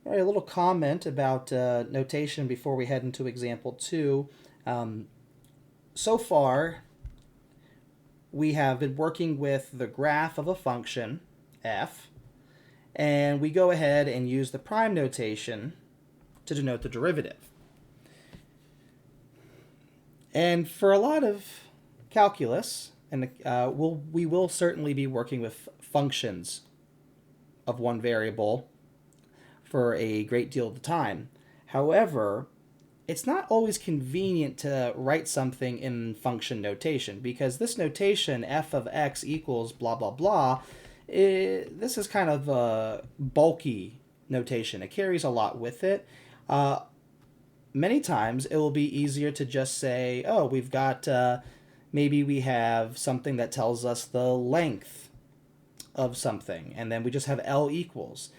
All right, a little comment about notation before we head into example 2. Um, so far, we have been working with the graph of a function, f, and we go ahead and use the prime notation to denote the derivative. And for a lot of calculus, and we will certainly be working with functions of one variable for a great deal of the time. However, it's not always convenient to write something in function notation because this notation f of x equals blah blah blah, this is kind of a bulky notation. It carries a lot with it. Many times it will be easier to just say, oh, we've got maybe we have something that tells us the length of something, and then we just have L equals.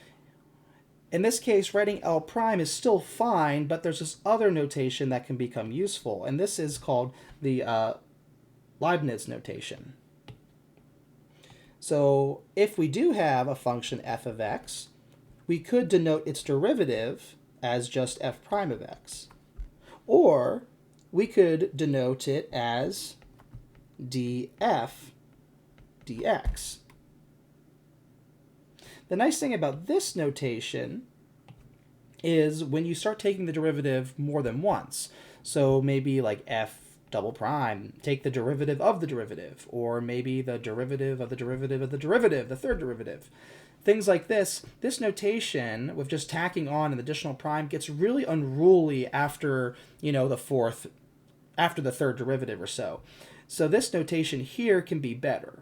In this case, writing L prime is still fine, but there's this other notation that can become useful, and this is called the Leibniz notation. So if we do have a function f of x, we could denote its derivative as just f prime of x. Or we could denote it as df dx. The nice thing about this notation is when you start taking the derivative more than once. So maybe like f double prime, take the derivative of the derivative, or maybe the derivative of the derivative of the derivative, the third derivative. Things like this notation with just tacking on an additional prime gets really unruly after, after the third derivative or so. So this notation here can be better.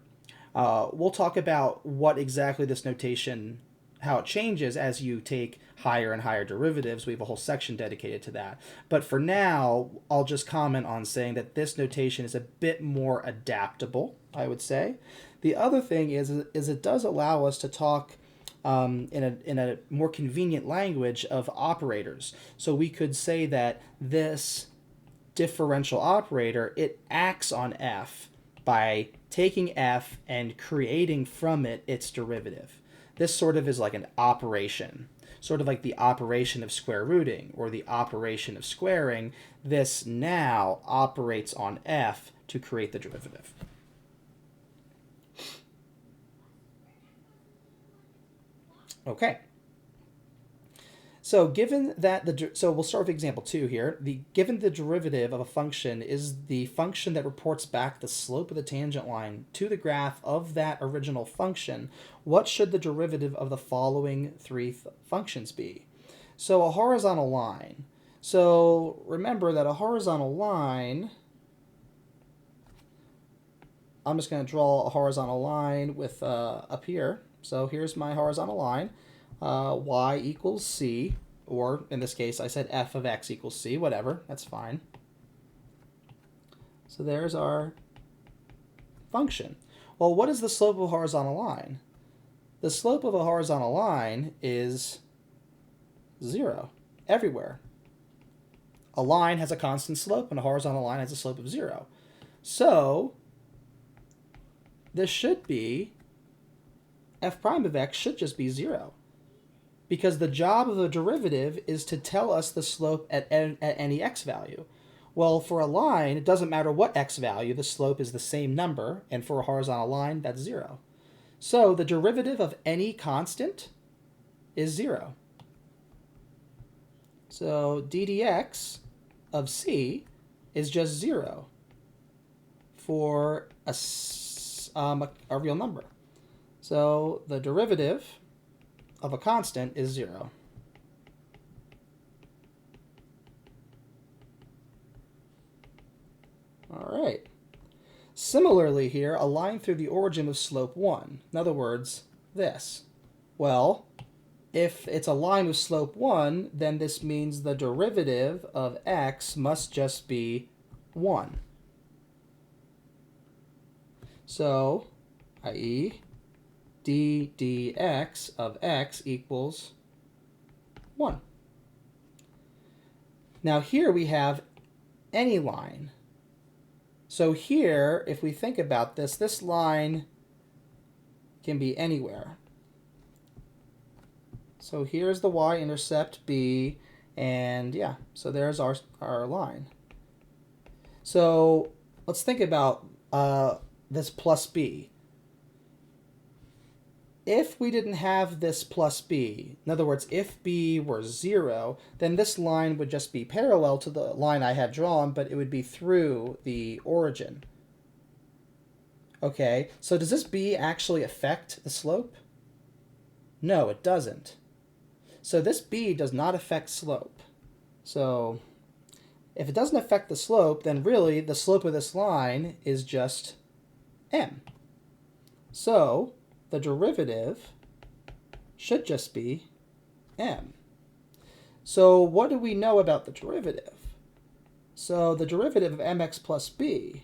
We'll talk about what exactly this notation, how it changes as you take higher and higher derivatives. We have a whole section dedicated to that. But for now, I'll just comment on saying that this notation is a bit more adaptable, I would say. The other thing is it does allow us to talk in a more convenient language of operators. So we could say that this differential operator, it acts on f by taking f and creating from it its derivative. This sort of is like an operation, sort of like the operation of square rooting or the operation of squaring. This now operates on f to create the derivative. Okay. So given that so we'll start with example 2 here. Given the derivative of a function is the function that reports back the slope of the tangent line to the graph of that original function, what should the derivative of the following three functions be? So a horizontal line. So remember that a horizontal line, I'm just going to draw a horizontal line with up here. So here's my horizontal line. Y equals c, or in this case I said f of x equals c, whatever, that's fine. So there's our function. Well, what is the slope of a horizontal line? The slope of a horizontal line is 0 everywhere. A line has a constant slope and a horizontal line has a slope of 0. So this should be, f prime of x should just be 0. Because the job of the derivative is to tell us the slope at any x value. Well, for a line, it doesn't matter what x value, the slope is the same number, and for a horizontal line, that's 0. So the derivative of any constant is 0. So d dx of c is just 0 for a real number. So the derivative of a constant is 0. All right. Similarly here, a line through the origin of slope 1. In other words, this. Well, if it's a line with slope 1, then this means the derivative of x must just be 1. So, i.e., d dx of x equals 1. Now here we have any line. So here, if we think about this, this line can be anywhere. So here's the y-intercept b, and yeah, so there's our line. So let's think about this plus b. If we didn't have this plus b, in other words, if b were 0, then this line would just be parallel to the line I had drawn, but it would be through the origin. Okay, so does this b actually affect the slope? No, it doesn't. So this b does not affect slope. So if it doesn't affect the slope, then really the slope of this line is just m. So the derivative should just be m. So what do we know about the derivative? So the derivative of mx plus b,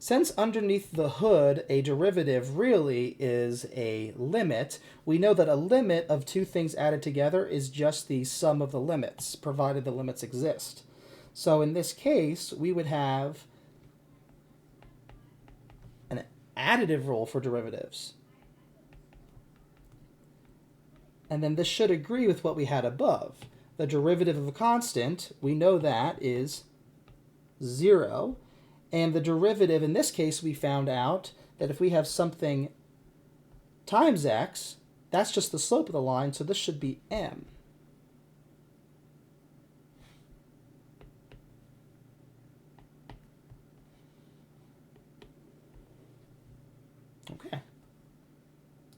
since underneath the hood a derivative really is a limit, we know that a limit of two things added together is just the sum of the limits, provided the limits exist. So in this case, we would have an additive rule for derivatives. And then this should agree with what we had above. The derivative of a constant, we know that is 0. And the derivative, in this case, we found out that if we have something times x, that's just the slope of the line, so this should be m.